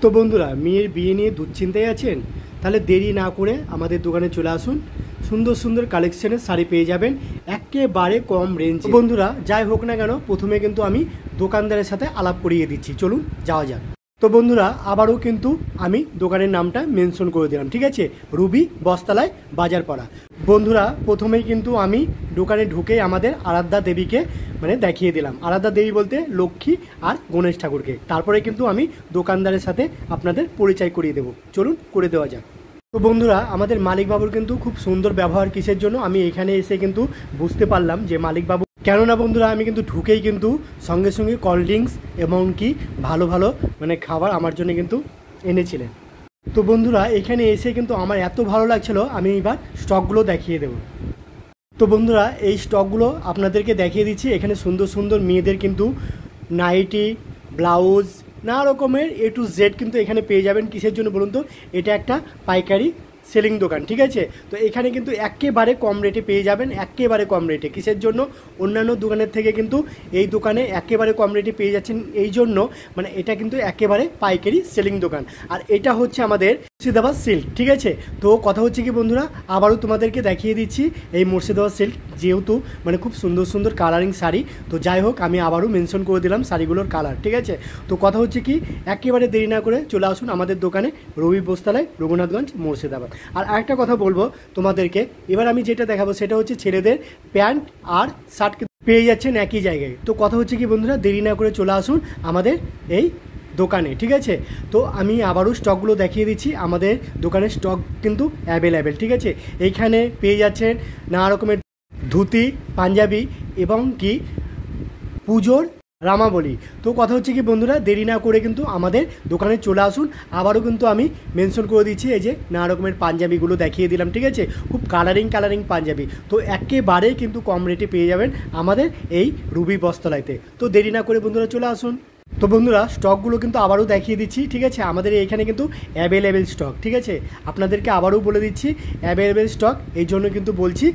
তো বন্ধুরা, মেয়ের বিয়ে নিয়ে দুশ্চিন্তায় আছেন? তাহলে দেরি না করে আমাদের দোকানে চলে আসুন। সুন্দর সুন্দর কালেকশনের শাড়ি পেয়ে যাবেন একেবারে কম রেঞ্জে। বন্ধুরা, যাই হোক না কেন, প্রথমে কিন্তু আমি দোকানদারের সাথে আলাপ করিয়ে দিচ্ছি, চলুন যাওয়া যাক। তো বন্ধুরা, আবারও কিন্তু আমি দোকানের নামটা মেনশন করে দিলাম, ঠিক আছে? রুবি বস্তালায় বাজারপাড়া। বন্ধুরা, প্রথমেই কিন্তু আমি দোকানে ঢুকেই আমাদের আরাধ্যা দেবীকে দেখিয়ে দিলাম। আরাধ্যা দেবী বলতে লক্ষ্মী আর গণেশ ঠাকুরকে। তারপরে কিন্তু আমি দোকানদারের সাথে আপনাদের পরিচয় করিয়ে দেবো, চলুন করে দেওয়া যাক। তো বন্ধুরা, আমাদের মালিকবাবুর কিন্তু খুব সুন্দর ব্যবহার। কিসের জন্য আমি এখানে এসে কিন্তু বুঝতে পারলাম যে মালিকবাবু, কেননা বন্ধুরা আমি কিন্তু ঢুকেই কিন্তু সঙ্গে সঙ্গে কোল্ড ড্রিঙ্কস এবং কি ভালো ভালো খাবার আমার জন্য কিন্তু এনেছিলেন। তো বন্ধুরা, এখানে এসে কিন্তু আমার এত ভালো লাগছিল, আমি এবার স্টকগুলো দেখিয়ে দেবো। তো বন্ধুরা, এই স্টকগুলো আপনাদেরকে দেখিয়ে দিচ্ছি। এখানে সুন্দর সুন্দর মেয়েদের কিন্তু নাইটি, ব্লাউজ, নানা রকমের A to Z কিন্তু এখানে পেয়ে যাবেন। কিসের জন্য বলুন তো? এটা একটা পাইকারি সেলিং দোকান, ঠিক আছে? তো এখানে কিন্তু একেবারে কম রেটে পেয়ে যাবেন, একেবারে কম রেটে। কিসের জন্য? অন্যান্য দোকানের থেকে কিন্তু এই দোকানে একেবারে কম রেটে পেয়ে যাচ্ছেন এই জন্য, এটা কিন্তু একেবারে পাইকারি সেলিং দোকান। আর এটা হচ্ছে আমাদের মুর্শিদাবাদ সিল্ক, ঠিক আছে? তো কথা হচ্ছে কি বন্ধুরা, আবারও তোমাদেরকে দেখিয়ে দিচ্ছি এই মুর্শিদাবাদ সিল্ক, যেহেতু খুব সুন্দর সুন্দর কালারিং শাড়ি। তো যাই হোক, আমি আবারও মেনশন করে দিলাম শাড়িগুলোর কালার, ঠিক আছে? তো কথা হচ্ছে কি, একেবারে দেরি না করে চলে আসুন আমাদের দোকানে, রবি বস্তালায়, রঘুনাথগঞ্জ, মুর্শিদাবাদ। আর আরেকটা কথা বলবো তোমাদেরকে, এবার আমি যেটা দেখাবো সেটা হচ্ছে ছেলেদের প্যান্ট আর শার্ট পেয়ে যাচ্ছেন একই জায়গায়। তো কথা হচ্ছে কি বন্ধুরা, দেরি না করে চলে আসুন আমাদের এই দোকানে, ঠিক আছে? তো আমি আবারও স্টকগুলো দেখিয়ে দিচ্ছি। আমাদের দোকানের স্টক কিন্তু অ্যাভেলেবেল, ঠিক আছে? এইখানে পেয়ে যাচ্ছেন নানা রকমের ধুতি, পাঞ্জাবি এবং কি পুজোর রামাবলী। তো কথা হচ্ছে কি বন্ধুরা, দেরি না করে কিন্তু আমাদের দোকানে চলে আসুন। আবারও কিন্তু আমি মেনশন করে দিচ্ছি, এই যে নানা রকমের পাঞ্জাবিগুলো দেখিয়ে দিলাম, ঠিক আছে? খুব কালারিং পাঞ্জাবি। তো একেবারেই কিন্তু কম রেটে পেয়ে যাবেন আমাদের এই রুবি বস্ত্রালয়তে। তো দেরি না করে বন্ধুরা চলে আসুন। তো বন্ধুরা, স্টকগুলো কিন্তু আবারও দেখিয়ে দিচ্ছি, ঠিক আছে? আমাদের এখানে কিন্তু অ্যাভেলেবেল স্টক, ঠিক আছে? আপনাদেরকে আবারও বলে দিচ্ছি অ্যাভেলেবেল স্টক, এই জন্য কিন্তু বলছি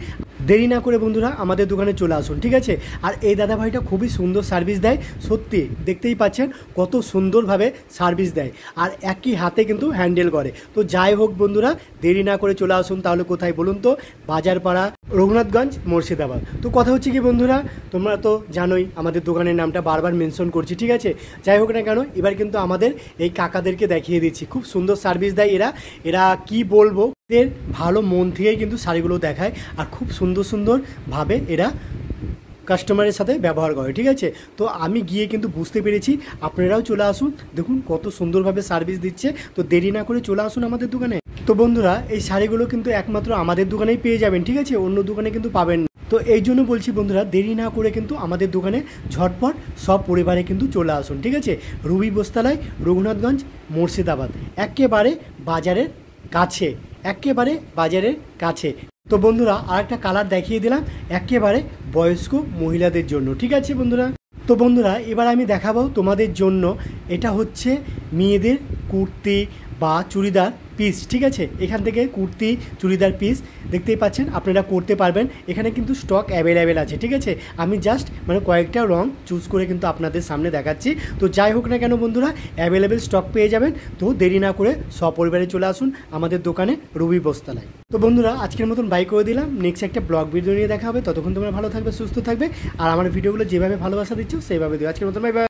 দেরি না করে বন্ধুরা আমাদের দোকানে চলে আসুন, ঠিক আছে? আর এই দাদাভাইটা খুবই সুন্দর সার্ভিস দেয়, সত্যি দেখতেই পাচ্ছেন কত সুন্দরভাবে সার্ভিস দেয়, আর একই হাতে কিন্তু হ্যান্ডেল করে। তো যাই হোক বন্ধুরা, দেরি না করে চলে আসুন। তাহলে কোথায় বলুন তো? বাজারপাড়া, রঘুনাথগঞ্জ, মুর্শিদাবাদ। তো কথা হচ্ছে কি বন্ধুরা, তোমরা তো জানোই আমাদের দোকানের নামটা বারবার মেনশন করছি, ঠিক আছে? যাই হোক না কেন, এবার কিন্তু আমাদের এই কাকাদেরকে দেখিয়ে দিচ্ছি। খুব সুন্দর সার্ভিস দেয় এরা কি বলবো, এদের ভালো মন থেকেই কিন্তু শাড়িগুলো দেখায়, আর খুব সুন্দর সুন্দরভাবে এরা কাস্টমারের সাথে ব্যবহার করে, ঠিক আছে? তো আমি গিয়ে কিন্তু বুঝতে পেরেছি, আপনারাও চলে আসুন, দেখুন কত সুন্দরভাবে সার্ভিস দিচ্ছে। তো দেরি না করে চলে আসুন আমাদের দোকানে। তো বন্ধুরা, এই শাড়িগুলো কিন্তু একমাত্র আমাদের দোকানেই পেয়ে যাবেন, ঠিক আছে? অন্য দোকানে কিন্তু পাবেন না। তো এই জন্য বলছি বন্ধুরা, দেরি না করে কিন্তু আমাদের দোকানে ঝটপট সব পরিবারে কিন্তু চলে আসুন, ঠিক আছে? রুবি বস্ত্রালয়, রঘুনাথগঞ্জ, মুর্শিদাবাদ, একেবারে বাজারের কাছে, একেবারে বাজারের কাছে। তো বন্ধুরা, আরেকটা কালার দেখিয়ে দিলাম একেবারে বয়স্ক মহিলাদের জন্য, ঠিক আছে বন্ধুরা? তো বন্ধুরা, এবার আমি দেখাবো তোমাদের জন্য, এটা হচ্ছে মেয়েদের কুর্তি বা চুড়িদার পিস, ঠিক আছে? এখান থেকে কুর্তি, চুড়িদার পিস দেখতেই পাচ্ছেন, আপনারা করতে পারবেন। এখানে কিন্তু স্টক অ্যাভেলেবেল আছে, ঠিক আছে? আমি জাস্ট কয়েকটা রং চুজ করে কিন্তু আপনাদের সামনে দেখাচ্ছি। তো যাই হোক না কেন বন্ধুরা, অ্যাভেলেবেল স্টক পেয়ে যাবেন। তো দেরি না করে সপরিবারে চলে আসুন আমাদের দোকানে, রুবি বস্ত্রালয়। তো বন্ধুরা, আজকের মতন বাই করে দিলাম। নেক্সট একটা ব্লগ ভিডিও নিয়ে দেখা হবে। ততক্ষণ তোমরা ভালো থাকবে, সুস্থ থাকবে, আর আমার ভিডিওগুলো যেভাবে ভালোবাসা দিচ্ছ সেইভাবে দিও। আজকের মতন বাই বাই।